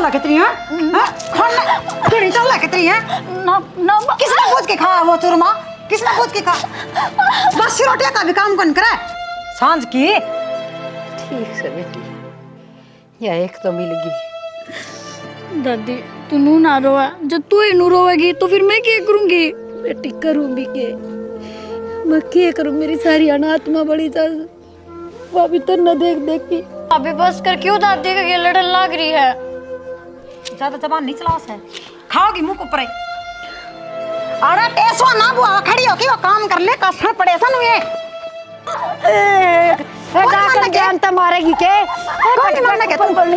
चल कितनी है खाना तुड़ी चल कितनी है ना ना किसने पूछ के खाया वो चूरमा किसने पूछ के खा बस रोटियां का भी काम कौन करे सांझ की ठीक से बेटी या एक तो मिल गई। दादी तू नू ना रोवा, जब तू ही नू रोवेगी तो फिर मैं क्या करूंगी? बेटी करूंगी के मैं क्या करूं? मेरी सारी अनात्मा बड़ी सास वो भी तो न देख देख के अभी बस कर क्यों दादी के लड़न लग रही है? ज्यादा जबान नहीं चलाओ से खाओगी मुंह को ऊपर अरे टेसवा ना बुआ खड़ी हो कि वो काम कर ले कसर पड़े सन ये जाकर जान तो मारेगी के कौन मारने के तुम कौन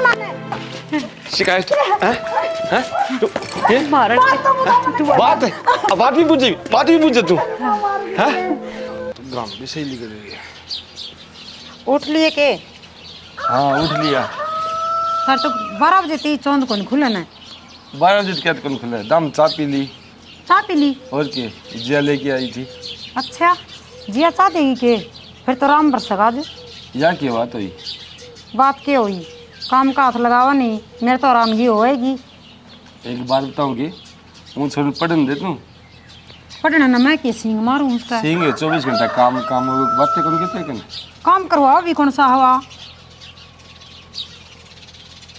मारने शिकायत हैं हैं तू ये मारन बात भी पूछे तू हैं ग्राम भी सही लिख रही है। उठ लिए के हाँ उठ लिया सर तो 12 बजे ती चौंद कौन खुले ना 12 बजे क्या कौन खुले दम चाय पी ली चाय पी ली और के जिया लेके आई थी। अच्छा जिया चाह देगी के फिर तो राम बरसेगा आज या की बात हुई बात क्या हुई काम का हाथ लगावा नहीं मेरे तो आरामगी होएगी। एक बार बताऊंगी वो छोड़ पढ़न दे तू पढ़ना ना मैं के सिंग मारूं उसका सिंह 24 घंटा काम काम बातें कौन कितने कन काम करवाओ भी कौन सा हवा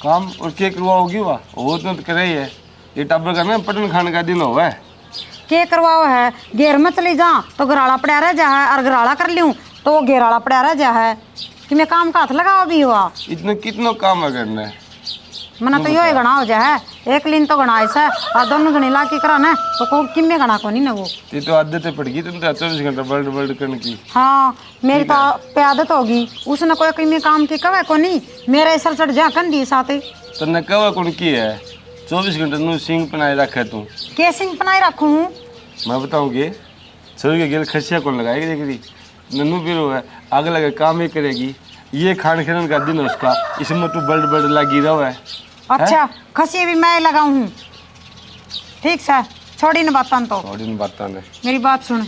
काम और क्या करवा होगी वो तो करे ही है ये टब्बर का ना पटन खाने का दिन हुआ है के करवाओ है घेर में चली जा तो घराड़ा पड़ा रह जा है और घराड़ा कर लूं तो वो घेराड़ा पड़ा रह जा है कि मैं काम का हाथ लगाओ भी हुआ इतना कितना काम है करना है मना तो यो ही गणा हो जाए एक लीन तो गणा ऐसा और दोनों जने ला के करा ना तो को किम्मे गणा को नहीं ना वो ये तो आदत पड़ गई तुम तो 24 घंटा बल्ड बल्ड करने की। हाँ मेरी तो पे आदत होगी उसने कोई किम्मे काम की कवे को नहीं मेरा सर चढ़ जा कंदी साथे तो न कवा कौन की है 24 घंटे नु सिंह बनाए रखे तू के सिंह बनाए रखूं मैं बताऊंगी छोरी के गेल खसिया कौन लगाएगी देखी नन्नू बिरो है आगे लगे काम ही करेगी ये खान खेलन का दिन है उसका इसमें तू बल्ड बल्ड लगी रहा है। अच्छा खसी भी मैं लगाऊं हूं ठीक है छोड़ी न बातन तो थोड़ी न बात ने मेरी बात सुन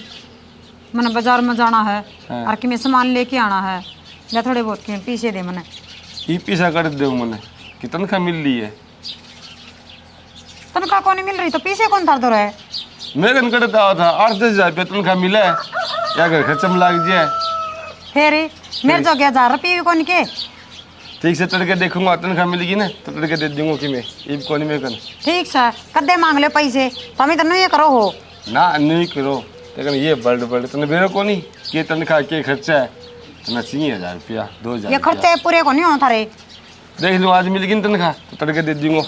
मैंने बाजार में जाना है और कि मैं सामान लेके आना है या थोड़े बहुत के पीछे दे मैंने ई पीछा कर दे मैंने कि तनख्वाह मिल रही है तनख्वाह कौन मिल रही तो पीछे कौन था रहे मेरे कन करता हुआ था 8-10 हज़ार तनख्वाह मिला है या घर खर्चा में लग जाए फिर मेरे जो 1000 रुपये कौन के ठीक से तड़के देखूंगा तनख्वाह मिलेगी ना तो तड़के दे दूंगा कि मैं ये कौन में कन ठीक है कदे मांग ले पैसे तुम तो नहीं करो हो ना नहीं करो लेकिन ये बल्ड बल्ड तने बेरो को नहीं के तनख्वाह के खर्चा है तो 3000 रुपया 2000 ये खर्चे पूरे को नहीं होता रे देख लो आज मिलेगी तनख्वाह तो तड़के दे दूंगा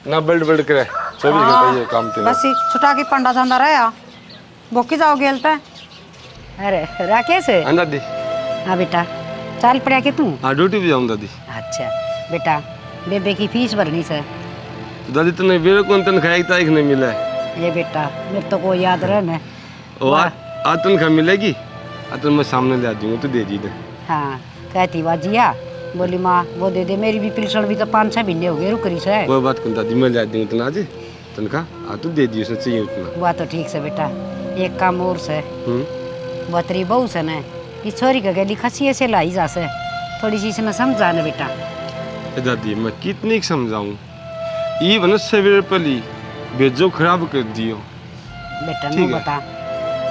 ना बल्ड बल्ड करे 24 घंटे ये काम तेरा बस छुटा की पंडा जांदा रहे बोकी जाओ गेलता अरे राकेश हां दादी हाँ बेटा चाल पड़ा के तू हां ड्यूटी पे जाऊं दादी। अच्छा बेटा बेबे की फीस भरनी से तो दादी तने बेरो कौन तनख्वाह एक तारीख नहीं मिला है ये बेटा मेरे तो को याद रहे ना और आज तनख्वाह मिलेगी तो मैं सामने ले आ दूंगा तो दे दी दे। हाँ कहती वाजिया बोली माँ वो दे दे मेरी भी पिलसण भी तो 5-6 महीने हो गए रुक रही से कोई बात नहीं दादी मैं ले दूंगा इतना आज तनख्वाह तो दे दियो उसने चाहिए उतना वो तो ठीक से बेटा एक काम और से वो तेरी बहू से ना कि छोरी का गली खसी से लाई जा से थोड़ी सी इसमें समझा ना बेटा दादी मैं कितनी समझाऊं ये बना सवेरे पली बेजो खराब कर दियो बेटा नू बता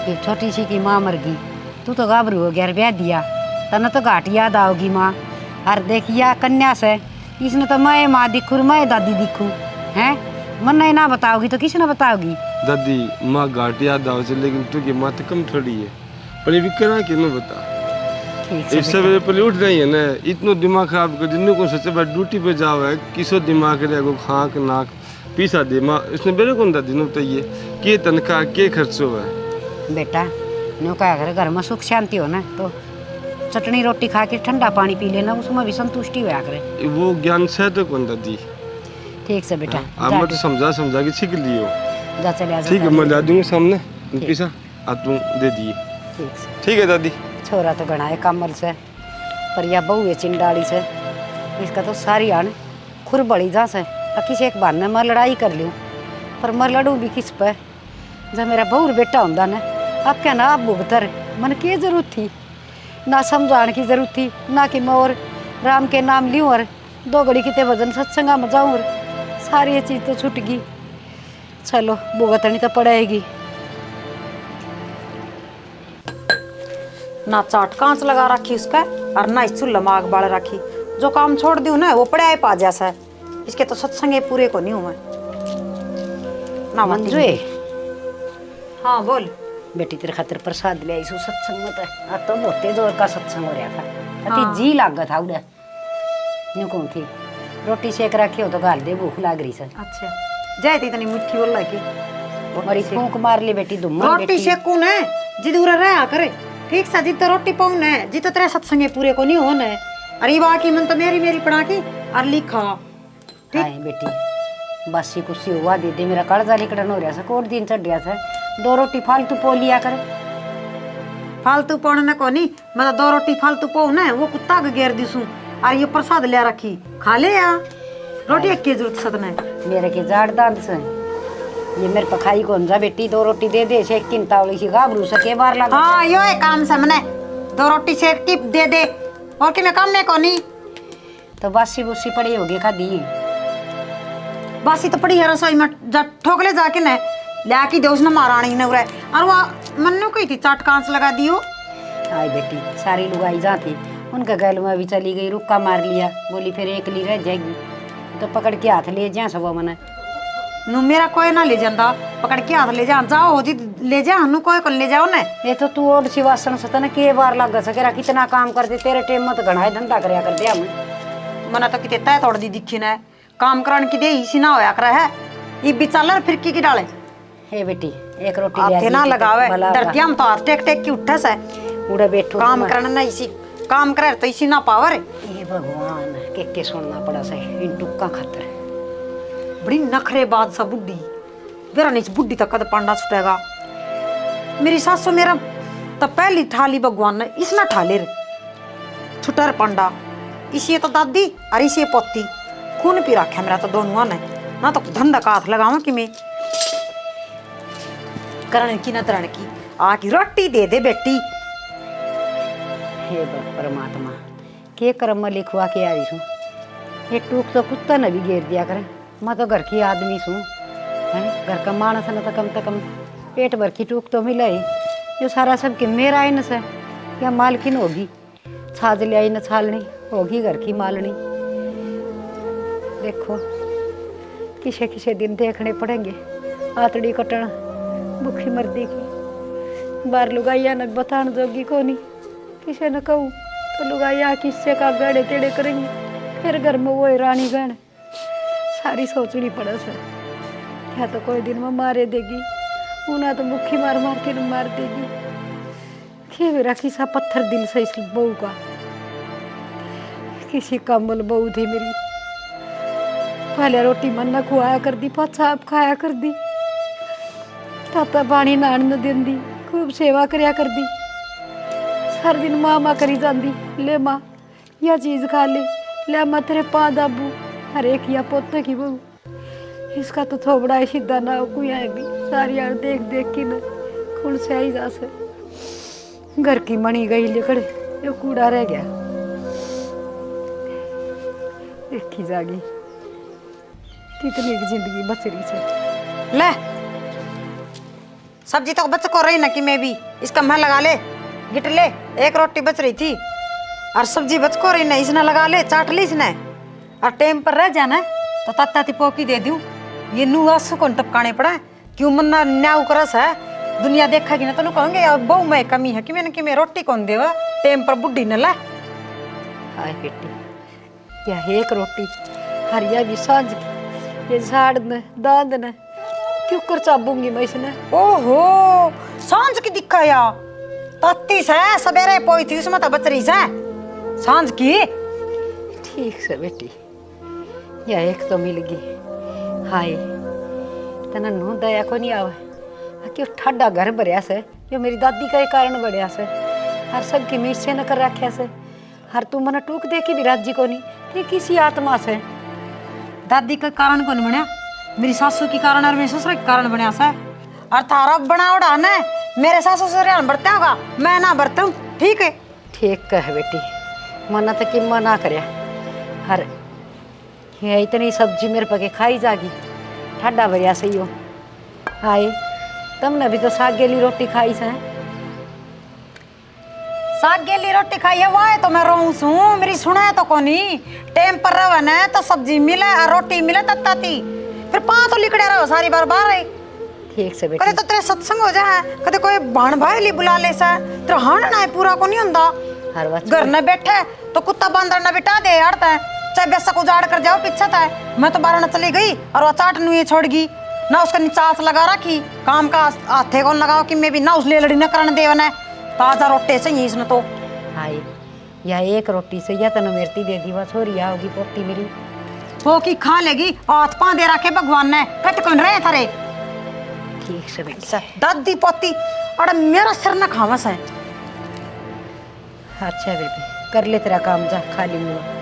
एक छोटी सी की माँ मर गई तू तो घाबरू हो गया ब्याह दिया तने तो घाट याद आओगी माँ और देखिया कन्या से इसने तो मैं माँ दिखू मैं दादी दिखू हैं मन नहीं ना बताओगी तो किसी ने बताओगी दादी माँ घाट याद आओ लेकिन तू की माँ तो कम थोड़ी है पर ये भी करा के ना बता इस सवेरे पहले उठ रही है ना इतना दिमाग खराब कर दिन को सोचे भाई ड्यूटी पे जाओ है किसो दिमाग रहेगा खाक नाक पीसा दे माँ इसने मेरे कौन दादी ने बताइए के तनख्वाह के खर्चो है बेटा नो क्या करे घर में सुख शांति हो ना तो चटनी रोटी खा के ठंडा पानी पी लेना उसमें भी संतुष्टि होया करे वो ज्ञान से तो कौन दादी ठीक से बेटा अब मैं तो समझा के सीख लियो जा चले ठीक है मैं ला दूंगा सामने पीसा अब तुम दे दिए ठीक है दादी छोरा तो गणा है कमल से पर या बहू है चिंडाली से इसका तो सारी आन खुर बड़ी जा से किसी एक बहाने मैं लड़ाई कर लूँ पर मैं लड़ूँ भी किस पर जब मेरा बहू बेटा होंदा ना अब क्या ना आप भुगतर मन की जरूरत थी ना समझाने की जरूरत थी ना कि मैं और राम के नाम लियूँ और दो घड़ी कितने भजन सत्संगा में जाऊँ सारी ये चीज़ तो छूट गई। चलो भुगतनी तो पड़ेगी। ना चाट कांच लगा रखी उसका और ना इस चूल्हा में आग बाल रखी। जो काम छोड़ दी ना वो पड़ा है पा जैसा है। इसके तो सत्संग पूरे को नहीं हुआ ना। मंजू हाँ बोल बेटी, तेरे खातिर प्रसाद ले आई सु सत्संग में। तो तो बहुत जोर का सत्संग हो रहा था। अति जी लाग था उड़ा न्यू कौन थी। रोटी सेक रखी हो तो गाल दे, भूख लाग रही सर। अच्छा जाए इतनी मिठी बोल की और फूंक मार ली बेटी दुम रोटी सेकून है जिद उरा रहा करे ठीक सा। जिद तो रोटी पाऊन है जिद तो तेरे सत्संग पूरे को नहीं होना है। अरे बाकी मन तो मेरी पढ़ा की और लिखा ठीक बेटी। बासी कुसी हुआ दे दे, मेरा कर्जा निकलन हो रहा था, कोट दिन चढ़ गया था। 2 रोटी फालतू पो लिया कर। फालतू पौने को नहीं, मैं तो 2 रोटी फालतू पाऊ ना वो कुत्ता के घेर दिसू और ये प्रसाद ले रखी खा ले या रोटी एक की जरूरत सतना है। मेरे के जाड़ दांत से ये मेरे पखाई कौन जा बेटी। 2 रोटी दे दे से किंतावली सी गाभरू सके बार लगा। हाँ यो है काम से मने 2 रोटी से टिप दे दे और कि मैं काम में को नहीं। तो बासी बुसी पड़ी होगी खादी। बासी तो पड़ी है रसोई में जा ठोकले जाके न लाकी दे उसने महारानी ने उरे और वो मन्नू कही थी चाट कांच लगा दियो। आई बेटी सारी लुगाई जाती उनका गैल में भी चली गई, रुक्का मार लिया, बोली फिर एक ली रह जाएगी तो पकड़ के हाथ ले जा सब मने। नु मेरा कोई ना ले जांदा पकड़ के हाथ ले जा जाओ जी ले जा हनु कोई को ले जाओ ने। ये तो तू और शिवासन से तने के बार लग सकेरा कितना काम करते तेरे टेम मत घणाए धंधा करया कर दे। हम मना तो किते तय तोड़ दी दिखी ना काम करन की दे इसी ना होया करे है ये बिचालर फिरकी की डाले। हे बेटी एक रोटी आप थे ना लगावे डरती हम तो हाथ टेक टेक की उठे से उड़े बैठो काम करना ना इसी काम करे तो इसी ना पावर। ये भगवान के सुनना पड़ा से इन टुक्का खातर। बड़ी नखरेबाज सा बुड्ढी बेरा नहीं बुड्ढी तक कद पांडा छुटेगा। मेरी सासू मेरा तो पहली थाली भगवान ने इसना ठाले रे छुटर पांडा इसी तो दादी और इसी पोती खून पी रखा मेरा तो दोनों ने ना तो धंधा का हाथ लगावा कि मैं करण की न तरण की आकी रोटी दे दे बेटी। हे परमात्मा के कर्म में लिखवा के आई छू। ये टूक तो कुत्ता ने भी घेर दिया करे। मैं तो घर की आदमी छू है घर का मानस न तो कम पेट भर की टूक तो मिला ही। जो सारा सब कि मेरा आई न से या मालकिन होगी छाज ले आई न छालनी होगी घर की मालनी। देखो किसे किसे दिन देखने पड़ेंगे आतड़ी कटण भूखी मर्दी की। बार लुगाइया न बतान जोगी को नहीं किसे न कहूँ तो लुगाइया किससे का गड़े तेड़े करेंगे फिर घर में वो रानी गण सारी सोचनी पड़ा सर। क्या तो कोई दिन में मारे देगी उना तो मुखी मार मार के मार देगी। खे मेरा किसा पत्थर दिल से इस बहू का किसी कमल बहू थी मेरी। पहले रोटी मन न खुआया कर दी पछाप खाया कर दी ताता पानी नान न देंदी खूब सेवा करया कर दी। हर दिन माँ माँ करी जाती ले माँ यह चीज खा ले माँ तेरे पा दाबू हर एक या पोते की बहू। इसका तो थोबड़ा सीधा ना हो कोई आएगी सारी यार देख देख की न खून से आई जा से। घर की मणि गई लेकर ये कूड़ा रह गया। देखी जागी कितनी की जिंदगी बच रही से। ले सब्जी तो बच को रही ना कि मैं भी इसका मैं लगा ले गिट ले। एक रोटी बच रही थी और सब्जी बच को रही ना इसने लगा ले चाट ली इसने और टाइम पर रह जाना तो तत्ता पोकी दे दूं। ये नू आंसू को टपकाने पड़ा क्यों मन्ना न्याऊ करस है दुनिया देखेगी ना तो कहोगे यार बहु में कमी है कि मैं रोटी कौन देवा टाइम पर बुढ़ी न ला। हाय बेटी यह एक रोटी हरिया भी सांझ की ये झाड़ न दांद न क्यों कर चाबूंगी मैं इसने। ओहो सांझ की दिखा या तत्ती से सवेरे पोई थी उसमें तो बच रही से सांझ की। ठीक से बेटी यह एक तो मिल गई। हाय तना नू दया को नहीं आवे क्यों ठाडा घर भरिया से जो मेरी दादी का कारण बढ़िया से हर सब की मीट से न कर रखा से हर तू मना टूक दे की भी राजी को नहीं ते किसी आत्मा से दादी का कारण कौन बनया मेरी सासू की कारण और मेरे ससुर के कारण बनया सा और तारा बना उड़ा न मेरे सासू ससुर बरता होगा मैं ना बरता हूँ ठीक है। ठीक कह बेटी मना तो कि मना कर हर ये इतनी सब्जी मेरे पके खाई जागी ठंडा बढ़िया सही हो। हाय तुमने भी तो साग गेली रोटी खाई से। साग गेली रोटी खाई है वाह तो मैं रहूं सू मेरी सुना तो कोनी टाइम पर रहे न तो सब्जी मिले और रोटी मिले तत्ता थी फिर पां तो लिकड़े रहो सारी बार बार है। ठीक से बेटी। कदे तो तेरे सत्संग हो जाए कदे कोई भाण भाई ली बुला ले सा तेरा हाण ना पूरा को नहीं हुंदा। हर वक्त घर में बैठे तो कुत्ता बंदर ना बिठा दे अड़ता है चाहे बेसा को उजाड़ कर जाओ पीछे था। मैं तो बारह चली गई और वो चाट नुई छोड़ गई ना उसका निचास लगा रखी काम का हाथे कौन लगाओ कि मैं भी ना उस ले लड़ी न करने देवन है ताजा रोटी से ही इसने तो। हाय यह एक रोटी से या तन मेरती दे दी बस छोरी आओगी पोती मेरी वो की खा लेगी हाथ पा दे रखे भगवान ने कट कौन रहे थारे। ठीक से बेटी दादी पोती और मेरा सिर न खावस है। अच्छा बेटी कर ले तेरा काम जा खाली मुंह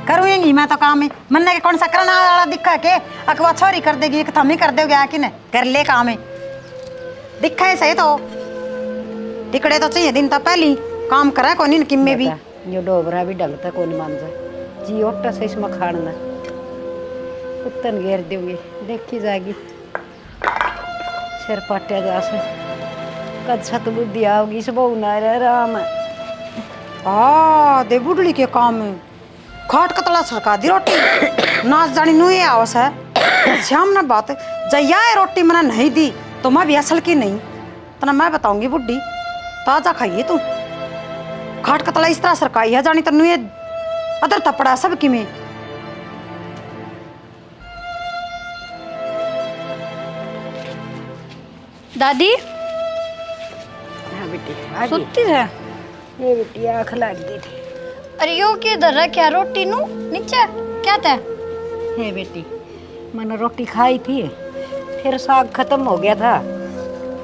करूँगी मैं तो काम है मन्ने के कौन सा करना वाला दिखा के अकवा छोरी कर देगी एक थमी कर दोगे आके ने कर ले काम है दिखा है सही तो टिकड़े तो चाहिए दिन तो पहली काम करा कोनी किम में भी यो डोबरा भी ढंगता कोनी मान जा जी ओटा से इसमें खाना कुत्तन घेर दोगे देखी जाएगी सिर पट्टे जा से कद छत बुद्धि आओगी सब ना राम आ दे बुढ़ली के काम है खाट कतला सरका दी रोटी नाच जानी नुए आवस है श्याम ना बात जया रोटी मैंने नहीं दी तो मैं भी असल की नहीं तना मैं बताऊंगी बुड्ढी ताजा खाइए तू खाट कतला इस तरह सरकाई है जानी तनु ये अदर थपड़ा सब की में। दादी हाँ बेटी सुती है ये बेटी आँख लग गई थी। अरे यो के दर्रा क्या रोटी नु नीचे क्या था। हे बेटी मैंने रोटी खाई थी फिर साग खत्म हो गया था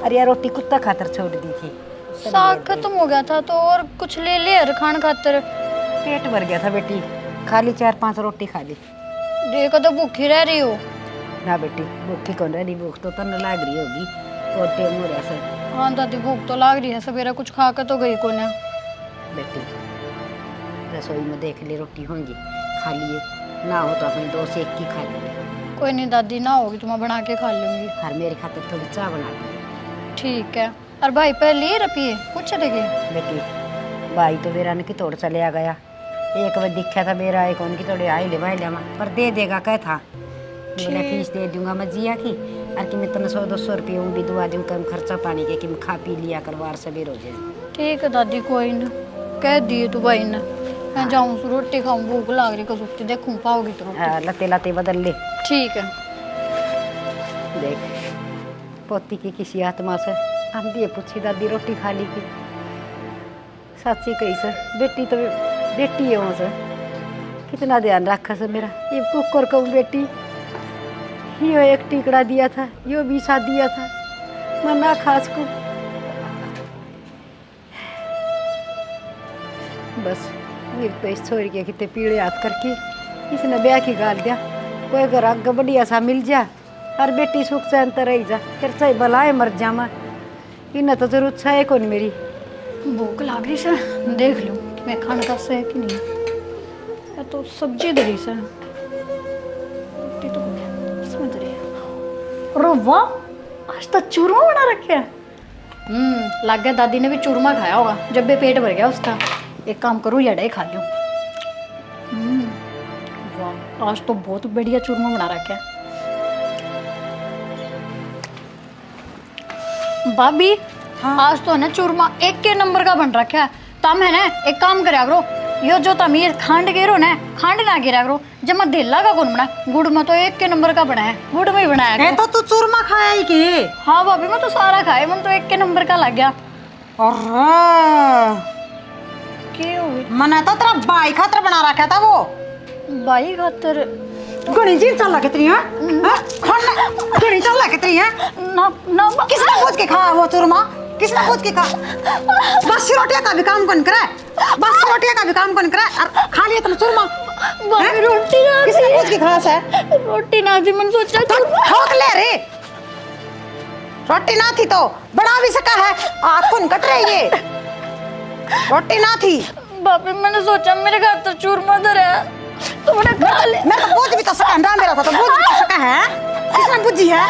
अरे यार रोटी कुत्ता खातर छोड़ दी थी। साग खत्म हो गया था तो और कुछ ले ले हर खान खातर पेट भर गया था बेटी खाली 4-5 रोटी खा ली। देखो तो भूखी रह रही हो। ना बेटी भूखी कौन रही भूख तो तन लाग रही होगी और टेम हो रहा से। हाँ दादी भूख तो लाग रही है सवेरा कुछ खा कर तो गई कोने। बेटी रसोई में देख ले रोटी होंगी खा लिए ना हो तो अपनी 2 से 1 की खा लेंगे। कोई नहीं दादी ना होगी तो मैं बना के खा लूंगी। हर मेरे खातिर थोड़ी चाय बना दी। ठीक है और भाई पहले ही रपिए कुछ चलेगी। बेटी भाई तो मेरा की तोड़ चले आ गया एक बार दिखा था मेरा एक उनकी तोड़े आई ले भाई लेमा पर दे देगा क्या था मैंने फीस दे दूंगा मैं जिया की और कि मैं तने 100-200 रुपये भी दुआ दूँ कम खर्चा पानी के कि मैं खा पी लिया करवार सवेर हो जाए। ठीक है दादी कोई ना कह दिए तू भाई ने मैं जाऊँ रोटी खाऊं भूख लग रही कसुती देखूं पाओगी तो हाँ लते लते बदल ले। ठीक है देख पोती की किसी आत्मा से हम दिए पूछी दादी रोटी खा ली की सच्ची कही सर बेटी तो बेटी है वहाँ से कितना ध्यान रखा सर मेरा ये कुकर कहूँ बेटी यो एक टिकड़ा दिया था यो भी साथ दिया था मैं ना खास को बस मेरे तो इस छोरी के कितने पीड़े हाथ करके इसने ब्याह की गाल दिया कोई अगर आग बढ़िया सा मिल जा हर बेटी सुख चैन तो रही जा फिर चाहे भलाए मर जा मैं इन्हें तो जरूरत है कौन मेरी भूख लग रही सर देख लो मैं खाना का से कि नहीं मैं तो सब्जी धरी सर रोटी तो इसमें धरी अरे वाह आज तो चूरमा बना रखे लग गया दादी ने भी चूरमा खाया होगा जब भी पेट भर गया उसका। एक काम करूँ यड़ा ही खा लूँ। वाह आज तो बहुत बढ़िया चूरमा बना रखा है भाभी। हाँ? आज तो है ना चूरमा 1 के नंबर का बन रखा है तम है ना एक काम करा करो यो जो तम ये खांड गिरो ना खांड ना गिरा करो जब मैं धेला का कौन बना गुड़ में तो 1 के नंबर का बना है गुड़ में ही बनाया है। तो तू चूरमा खाया ही के। हाँ भाभी मैं तो सारा खाया मैं तो 1 के नंबर का लग गया। मना तो तेरा भाई खातर बना रखा था वो भाई खातर घणी जी चल कितनी है घणी चल कितनी है ना ना किसने पूछ के खा वो चूरमा किसने पूछ के खा बस रोटियां का भी काम कौन करे बस रोटियां का भी काम कौन करे और खा लिया तुम चूरमा रोटी ना किसने पूछ के खा है रोटी ना थी मैंने सोचा ठोक ले रे रोटी ना थी तो बना भी सका है हाथ कौन कट रही है रोटी ना थी भाभी मैंने सोचा मेरे घर तो चूरमा धरा है तुमने खा ले। मैं तो बुझ भी तो सका, अंडा मेरा था तो बुझ भी तो सका है। किसने बुझी है?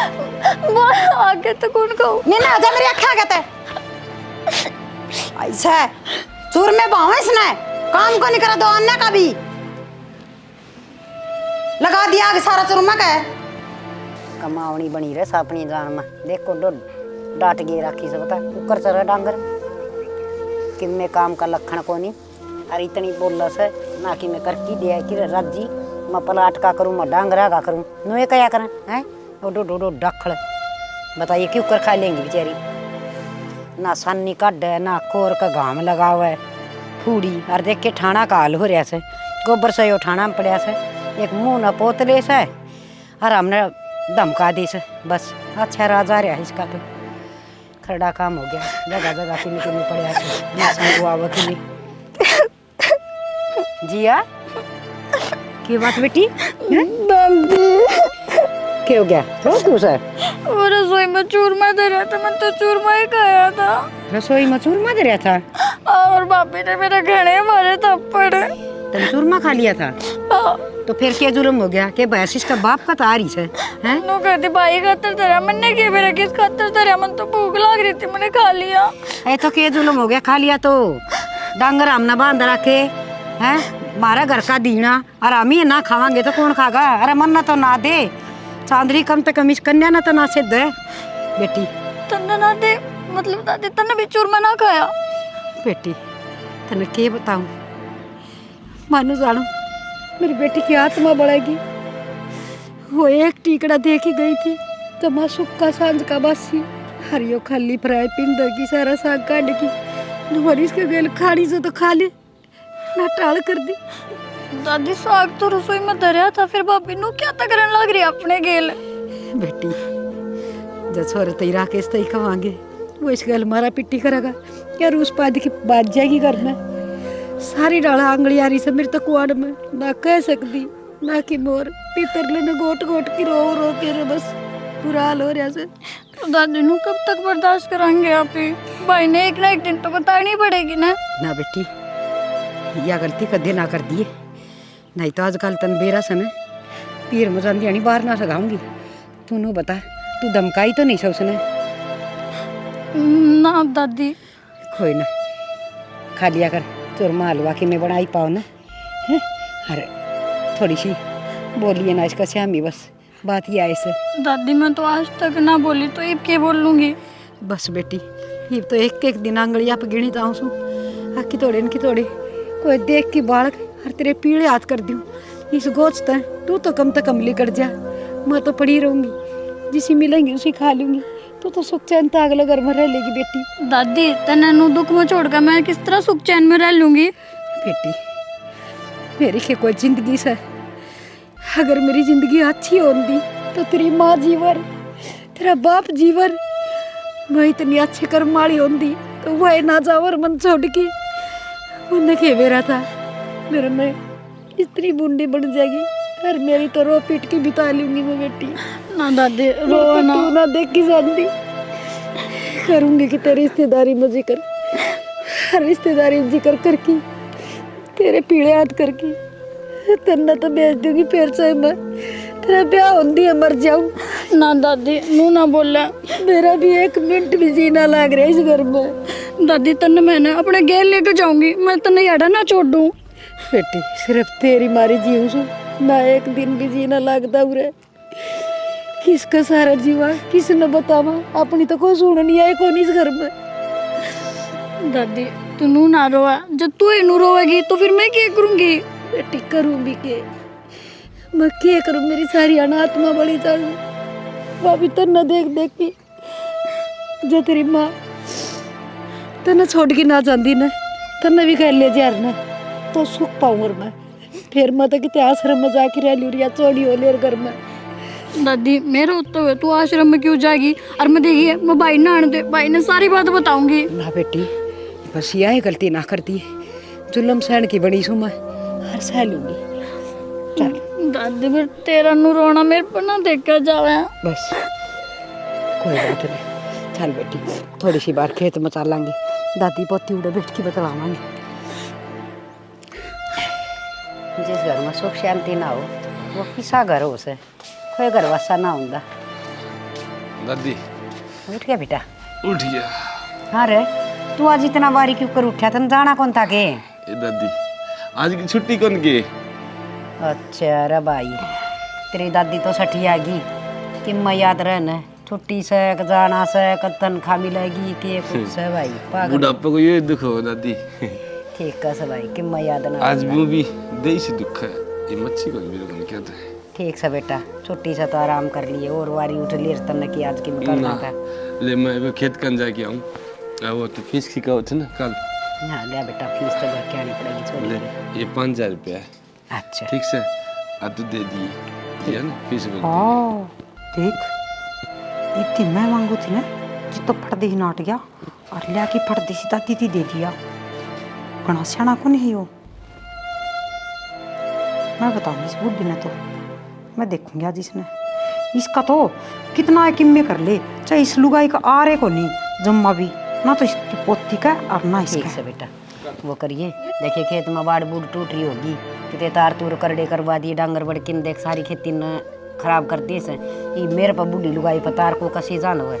बोल आगे तो कौन कहूँ? नहीं ना जा मेरी अखा गते ऐसा चूर में बाव इसने काम को नहीं करा दो अन्य का भी लगा दिया आगे सारा चुरमा का है। कमावनी बनी रहे अपनी जान में देखो डांट गए राखी से बता कुकर चल रहा डांगर कि मैं काम का लक्षण को नहीं अरे इतनी बोल से ना कि मैं कर की दिया कि राजी मैं पलाट का करूँ मैं डांगरा का करूँ नुए क्या करें हैं डो डो डो डखड़ बताइए क्यों कर खा लेंगी बेचारी ना सन्नी कड है ना कोर का घाम लगा हुआ है फूड़ी और देख के ठाणा का हाल हो रहा से गोबर से यो ठाणा में पड़ा से एक मुँह न पोतले से और हमने धमका दी से बस अच्छा राजा रहा इसका तो खरड़ा काम हो गया जगह जगह किन्नी किन्नी पड़े से जिया की बात बेटी क्या हो गया रो क्यों सर वो रसोई में चूरमा दे रहा था, मैं तो चूरमा ही खाया था। रसोई में चूरमा दे रहा था और भाभी ने मेरे घड़े मारे थप्पड़। तुम चूरमा खा लिया था तो फिर क्या जुर्म हो गया कि बस इसका बाप का तारी से हैं नो कहती भाई खातर तेरा मैंने क्या मेरा किस खातर तेरा मन तो भूख लग रही थी मैंने खा लिया। ऐ तो क्या जुर्म हो गया खा लिया तो डांगर हमने बांध रखे हैं हमारा घर का दीना और हम ही ना खावांगे तो कौन खागा अरे मन ना तो ना दे चांदरी कम तो कम इस कन्या ना तो ना सिद्ध है बेटी तन्ने ना दे मतलब दादी तन्ने भी चूरमा ना खाया। बेटी तने के बताऊं मानो जानो मेरी बेटी की आत्मा बढ़ेगी वो एक टीकड़ा देखी गई थी तो माँ सुक्का सांझ का बासी हरियो खाली फ्राई पिंड की सारा साग काट की वरिस के गेल खाड़ी से तो खा ले ना टाल कर दी। दादी साग तो रसोई में धरया था फिर भाभी नु क्या तकरन लग रही अपने गेल। बेटी जब छोरे तई राकेश तई खवांगे वो इस गल मारा पिट्टी करेगा क्या रूस पाद की बात जाएगी घर में सारी डाला आंगली आ रही से मेरे तो कुआड़ में ना कह सकती ना कि मोर पीतर लेने गोट गोट की रो रो के रे बस बुरा हाल हो रहा से। तो दादी नु कब तक बर्दाश्त कराएंगे आप ही भाई ने एक ना एक दिन तो बतानी पड़ेगी ना। ना बेटी या गलती कदे ना कर दिए नहीं तो आजकल तन बेरा सन पीर मजांदी यानी बाहर ना सगाऊंगी तू नो बता तू धमकाई तो नहीं उसने ना दादी कोई ना खा लिया कर चूरमा हलवा कि मैं बनाई पाओ ना हैं अरे थोड़ी सी बोलिए ना इसका श्यामी बस बात ये ऐसे दादी मैं तो आज तक ना बोली तो अब क्या बोल लूंगी। बस बेटी ये तो एक एक दिन आंगली आप गिनी जाऊँ सू आखी तोड़े इनकी तोड़े कोई देख की बालक हर तेरे पीड़े हाथ कर दूँ इस गोश्त है तू तो कम कमली कर जा मैं तो पड़ी रहूंगी जिसी मिलेंगी उसी खा लूंगी तू तो सुख चैन तो अगले घर में रह लेगी बेटी। दादी तने नु दुख में छोड़कर मैं किस तरह सुख चैन में रह लूंगी। बेटी मेरी के कोई जिंदगी से अगर मेरी जिंदगी अच्छी होती तो तेरी माँ जीवर तेरा बाप जीवर मैं इतनी अच्छी कर्म वाली होती तो वह ना जावर मन छोड़ के मन के मेरा था मेरे में इतनी बूंदी बन जाएगी और मेरी तो रो पीट के बिता लूंगी मैं बेटी। ना दादी रो ना ना देख की जानती करूंगी कि तेरी रिश्तेदारी में जिक्र हर रिश्तेदारी में जिक्र करके तेरे पीड़े हाथ करके तन्ना तो बेच दूंगी फिर से मैं तेरा ब्याह होंदी है मर जाऊं। ना दादी नू ना बोला मेरा भी एक मिनट भी जीना लग रहा है इस घर में। दादी तन्ने मैंने अपने गेल लेकर जाऊंगी मैं तन्ने याडा ना छोड़ दूं। बेटी सिर्फ तेरी मारी जीऊं सु ना एक दिन भी जीना लगता उरे किसका सारा जीवा किसने बतावा अपनी तो कोई सुन नहीं आई कौन इस घर में। दादी तू नू ना रोवा जब तू ही नू रोवेगी तो फिर मैं क्या करूंगी। बेटी करूंगी के मैं क्या करूं मेरी सारी अनात्मा बड़ी चल भाभी तो न देख देख के जो तेरी माँ तने छोड़ के ना जाती ना तने भी कह ले जार ना तो सुख पाऊं मैं फिर मैं तो कितने आश्रम में जाके रह लू रिया चोरी हो ले घर में। दादी मेरे होते हुए तू आश्रम में क्यों जाएगी और मैं देखिए मैं भाई ना आने दे भाई ने सारी बात बताऊंगी। ना बेटी बस यह गलती ना करती जुल्म सहन की बड़ी सुमा हर सह लूंगी चल। दादी फिर तेरा नू रोना मेरे पर ना देखा जावे बस कोई बात नहीं चल बेटी थोड़ी सी बार खेत में चलांगे दादी पोती उड़े बैठ के बतलावांगे। जिस घर में सुख शांति ना हो वो किसा घर हो से कोई घर वसा ना होता। दादी उठ गया बेटा? उठ गया। हाँ रे, तू आज इतना बारी क्यों कर उठा? तन जाना कौन था के? ए दादी आज की छुट्टी कौन की? अच्छा रे भाई, तेरी दादी तो सठी आ गई कि मैं याद रहना छुट्टी से जाना से तनख्वाह मिलेगी कि कुछ से भाई पागल। बुढ़ापा को ये दुख हो दादी। ठीक है भाई कि मैं याद ना आज भी दे से दुख है ये मच्छी को भी कौन कहता है। ठीक से बेटा, छुट्टी से तो आराम कर लिए और वारी उठ लिए तन की आज की करना था। ले मैं वो खेत कन जाके आऊं। वो तो फीस की कहो थे ना कल। हाँ ले बेटा, फीस तो भर के आनी पड़ेगी छोड़ ले के। ये 5000 रुपया है। अच्छा ठीक से आ तू दे दी दिया ना फीस भर। हाँ देख इतनी मैं मांगू थी ना जी तो फट दी नाट गया और लिया की फट दी सी दादी दी दे दिया। घना सियाना को नहीं हो। मैं बताऊंगी इस बुढ़ी ने तो मैं देखूंगी आज इसने इसका तो कितना किम्मे कर ले चाहे इस लुगाई का आरे को नहीं जम्मा भी ना तो इसकी पोती का और ना ठीक इसका। से बेटा वो करिए। देखिए खेत में बाढ़ बूढ़ टूट रही होगी कितने तार तूर करड़े करवा दिए डांगर बड़किन देख सारी खेती न खराब कर दी से। ये मेरे पर बूढ़ी लुगाई पर तार को कसी जान हुआ।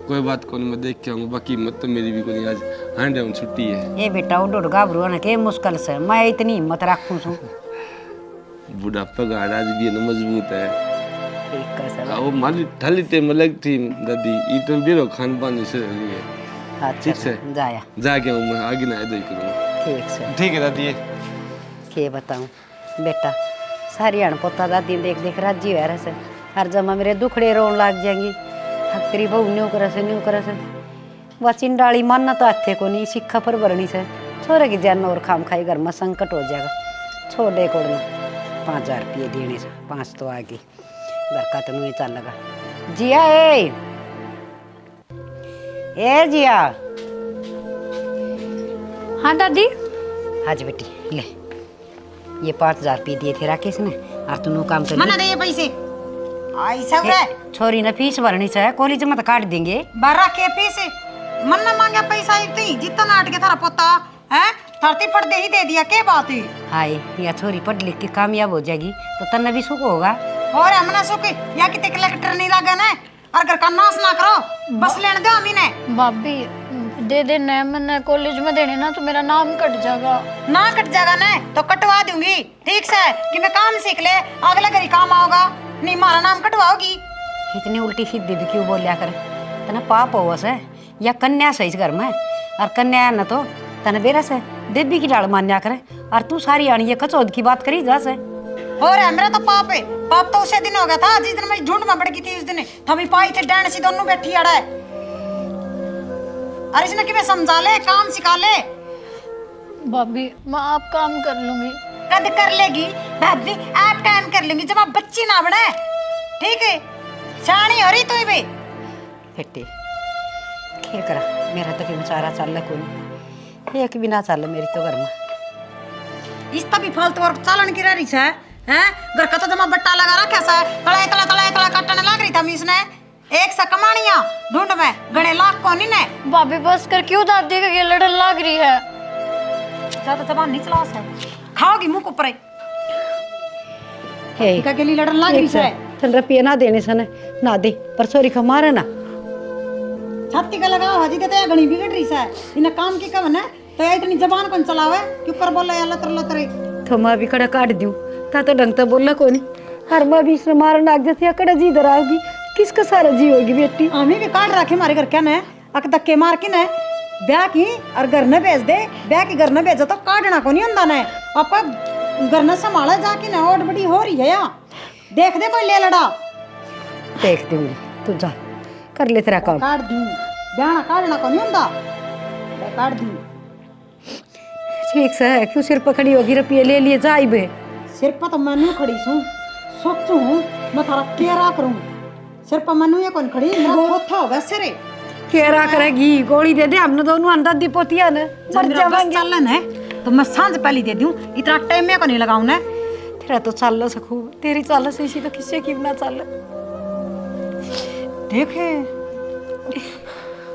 कोई बात कौन मैं देख के आऊंगा बाकी मत तो मेरी भी कोई आज हैंड डाउन छुट्टी है। ये बेटा उड़ घाबरू ना के मुश्किल से मैं इतनी हिम्मत रखूं छू। बुढ़ापा का आज भी है ना मजबूत है। ठीक है सर। वो माली ठाली टे मलक थी दादी ये तो बेरो खान पान से रही है। अच्छा ठीक से जाया जाके मैं आगे ना इधर करूंगा। ठीक से। ठीक है दादी। के बताऊं बेटा, सारी अणपोता दादी देख देख राजी हुआ रहे हर जमा मेरे दुखड़े रोन लाग जाएंगी। हक तेरी बहू न्यू करे से वह चिंडाली मानना तो अच्छे को नहीं सिक्खा पर भरनी से छोरे की जान और खाम खाई घर में संकट हो जाएगा। छोड़े कोड़ना 5000 रुपये देने से 5 तो आ गई घर का तो नहीं चल लगा। जिया ए जिया। हाँ दादी। आज बेटी ले ये 5000 रुपये दिए थे राकेश ने और तू काम कर मना दे ये पैसे ऐसा रे छोरी ने फीस भरनी है कॉलेज में तो काट देंगे। बारह के पैसे मन न मांगा पैसा इतनी जितना नाट के थारा पोता है धरती फट दे ही दे दिया के बात है। हाय या छोरी पढ़ लिख के कामयाब हो जाएगी तो तन्ने भी सुख होगा। और हमने सुख या कि ते कलेक्टर नहीं लगा ना और घर का नाश ना करो बस लेने दो हमी ने। भाभी दे देना मैंने कॉलेज में देने ना तो मेरा नाम कट जाएगा। ना कट जाएगा ना तो कटवा दूंगी ठीक से कि मैं काम सीख ले अगले घर काम आओगा नहीं मारा नाम कटवाओगी। इतनी उल्टी सीधी भी क्यों बोलिया कर? तना पाप हो से या कन्या से इस घर में और कन्या न तो तने बेरा से देवी की डाल मान्या करे और तू सारी आनी ये कचौद की बात करी जा से। और मेरा तो पाप है पाप तो उसे दिन हो गया था जिस दिन मैं झुंड में बढ़ गई थी उस दिन थमी पाई थे डैन सी दोनों बैठी अड़ा है। अरे इसने कि मैं समझा ले काम सिखा ले। भाभी मैं आप काम कर लूंगी। कद कर लेगी भाभी आप काम कर लेंगी जब आप बच्ची ना बने ठीक है शानी हो रही तू भी फिट्टी क्या करा मेरा तो क्यों सारा चल कोई एक भी ना चल मेरी तो घर में इस तभी फालतू और चालन की रही है हैं घर का तो जमा बट्टा लगा रखा सा तला तला तला तला काटने लग रही था इसने एक सा कमानिया ढूंढ में गणे लाख को नहीं ने। भाभी बस कर क्यों दादी का लड़न लग रही है? ज्यादा जबान नहीं चला सा खाओगी मुंह को ऊपर हे का के लिए लड़न लग रही है। तन रुपये ना देने सन ना दे पर सोरी खा मारे ना छाती का लगाओ हजी देते गणी बिगड़ रही है इन्हें काम की कवन है तो इतनी जबान कौन चलावे क्यों कर बोला या लतर लतरे तो मैं भी कड़ा काट दूं ता तो ढंग तो बोलना कोनी हर माँ भी इसने मारन लाग जाती है कड़ा जी इधर आओगी किसका सारा जी होगी बेटी। हमें भी काट रखे हमारे घर क्या न अक धक्के मार के न ब्याह की और घर न भेज दे ब्याह की घर न भेजा तो काटना को नहीं होता न आपका घर न संभाला जाके न और बड़ी हो रही है या देख दे कोई ले लड़ा देख दूंगी तू जा कर ले तेरा काम काट दूं ब्याह काटना को नहीं होता काट दूं ठीक से है क्यों सिर पकड़ी होगी रुपये ले लिए जाई बे सिर पर तो मनु खड़ी सू सोचू मैं थारा केरा करूं सिर पर मनु ये कौन खड़ी मेरा थोथा होगा सिरे केरा करेगी गोली दे दे हमने दोनों अंदर दी पोतिया ने मर जावांगे चलन है तो मैं सांझ पहली दे दूं इतना टाइम में को नहीं लगाऊं ना तेरा तो चल सकू तेरी चाल से इसी तो किससे की ना चल देखे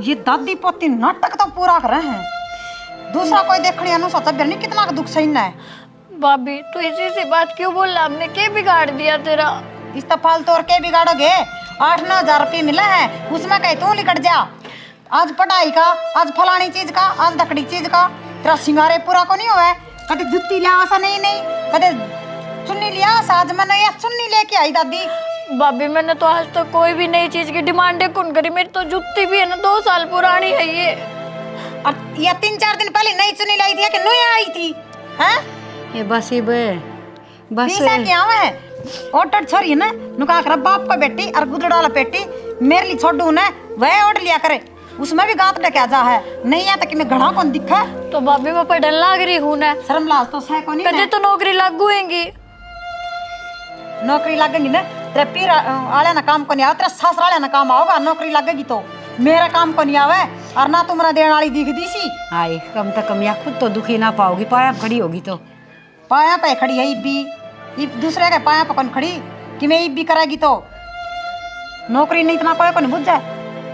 ये दादी पोती नाटक तो पूरा कर रहे हैं दूसरा कोई देखने अनु सोचा बिरनी कितना दुख सहना है। भाभी तू इसी से बात क्यों बोल रहा? हमने क्या बिगाड़ दिया तेरा? इस तो फालतू और के बिगाड़ोगे? 8-9 हजार रुपये मिला है, उसमें कहीं तू निकट जा। आज पढ़ाई का, आज फलानी चीज का, आज दकड़ी चीज का, तेरा सिंगारे पूरा को नहीं हुआ है। कदे जुत्ती लिया सा नहीं नहीं, कदे चुन्नी लिया सा। आज मैंने यह चुन्नी लेके आई दादी। भाभी मैंने तो आज तक कोई भी नई चीज की डिमांड कौन करी। मेरी तो जूती भी है ना 2 साल पुरानी है ये। और ये 3-4 दिन पहले नई चुन्नी लाई थी कि नहीं आई थी? हैं? ये बस ही बे बस पैसा क्या है? ऑटो छोरी है ना, नुका कर बाप का बेटी और गुदड़ वाला बेटी मेरे लिए छोड़ू ना, वह ऑर्डर लिया करे। उसमें भी गात डका जा है, नहीं आता कि मैं घड़ा कौन दिखा। तो भाभी मैं पढ़ने लाग रही हूँ ना, शर्म लाज तो है कोनी कदे तो नौकरी लगूएंगी। नौकरी लगेगी ना, तेरे पीर आले ना काम को नहीं आवे, तेरा सास आले ना काम आओगा। नौकरी लगेगी तो मेरा काम को नहीं आवे, और ना तुम्हारा देने वाली दिख दी सी। आई कम तो कम या खुद तो दुखी ना पाओगी, पाया खड़ी होगी तो। पाया पे खड़ी है इब्बी, इब दूसरे के पाया पे कौन खड़ी कि मैं इब्बी कराएगी तो नौकरी नहीं इतना कोई को नहीं बुझ जाए।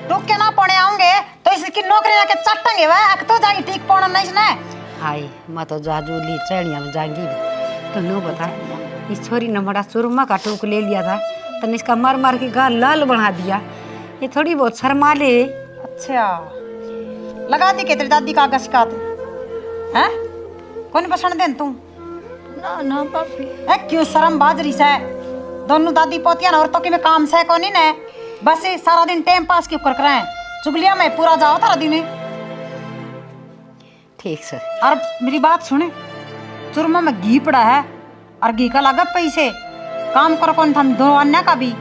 टूक के ना पौने आऊंगे तो इसकी नौकरी लाके चटेंगे वह अक तो जाएगी ठीक पौना नहीं इसने। हाय मैं तो जाजूली चढ़िया में जाएंगी। तो नो बता, इस छोरी ने बड़ा सुरमा का टूक ले लिया था, तने इसका मार मार के गाल लाल बना दिया। ये थोड़ी बहुत शर्मा ले। अच्छा लगा दी के तेरी दादी का आगे शिकायत है? कौन पसंद देन तू? ना ना भाभी ए क्यों शर्म बाजरी से दोनों दादी पोतियां औरतों के में काम से कोनी ने, बस ये सारा दिन टाइम पास क्यों कर रहे हैं? चुगलिया में पूरा जाओ तारा दिन। ठीक से और मेरी बात सुने, चूरमा में घी पड़ा है और घी का लगा पैसे, काम करो कौन था दो अन्य का भी।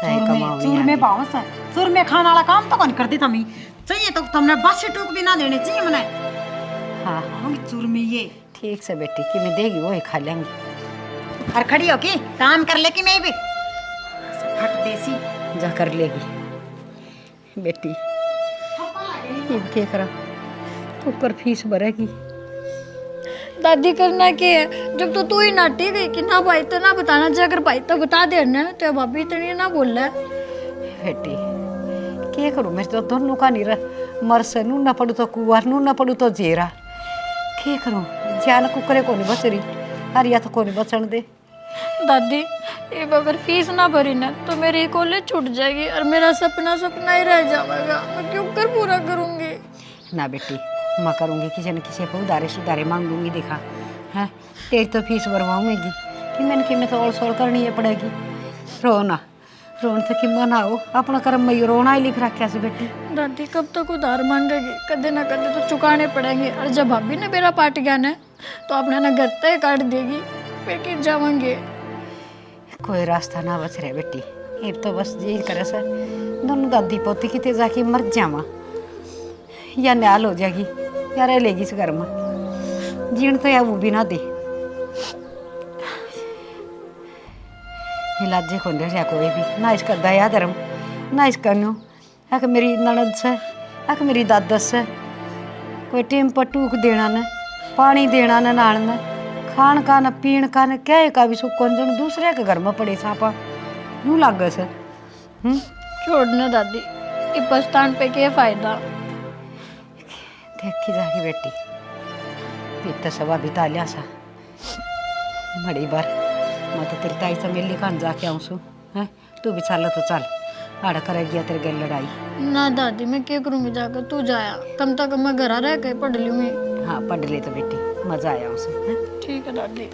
चूरमे पाओ से चूरमे खाने वाला काम तो कौन करती थमी चाहिए तो तुमने बस से टूक भी ना देने चाहिए मने। हाँ हम चूरमे ये ठीक से बेटी कि मैं देगी वही खा लेंगी। और खड़ी हो की काम कर ले कि मैं भी हट देसी जा कर लेगी बेटी। ये क्या करा तो कर फीस भरेगी। दादी करना क्या है? जब तो तू ही नाटी गई कि ना भाई तो ना बताना चाहिए, अगर भाई तो बता देना। तो भाभी इतनी ना बोल रहा है बेटी क्या करूँ मैं तो दोनों का नहीं रहा, मरसे नू ना पड़ू तो कुआर नू ना पड़ू तो जेरा। क्या करूँ जान कुकरे को नहीं बच रही, हरिया तो को नहीं बचन दे। दादी अब अगर फीस ना भरी ना तो मेरी कॉलेज छूट जाएगी और मेरा सपना सपना ही रह जाएगा। मैं क्यों कर पूरा करूंगी? ना बेटी मैं करूँगी किसी न किसी को उधारे सुधारे मांगूंगी। देखा है तेरी तो फीस भरवाऊंगी कि मैंने कि मैं तो और सोल करनी है पड़ेगी। रोना रोन से कि मनाओ अपना कर्म में रोना ही लिख रखा से बेटी। दादी कब तक उधार मांगेगी? कदे ना कदे तो चुकाने पड़ेंगे। और जब भाभी ने मेरा पार्ट ज्ञान है तो अपना ना घर तय काट देगी, फिर कि जावांगे। कोई रास्ता ना बच रहा बेटी, ये तो बस यही करे से दोनों दादी पोती कितने जाके मर जावा या न्याल हो जाएगी या रह लेगी इस घर में। जीण तो या वो भी ना दे लाजे को रहा कोई भी ना, इसका दया धर्म ना इसका न्यू है कि मेरी ननद से है कि मेरी दादस से कोई टेम पर टूक देना न, पानी देना न, नाल न, खान का न, पीण का न, क्या का भी सुख जन दूसरे के घर में पड़े सापा नू लागे से। छोड़ना दादी, ये पछतान पे क्या फायदा? देखी जागी बेटी बीता सवा बिता लिया सा बड़ी बार। मैं तो तेरी ताई से मिली खान जाके आऊँ सू है, तू भी चल तो चल आड़ा करेगी तेरे गल लड़ाई। ना दादी मैं क्या करूँगी जाकर, तू जाया कम तक मैं घर रह के पढ़ लूँगी। हाँ पढ़ ले तो बेटी मजा आया उसे। ठीक है दादी।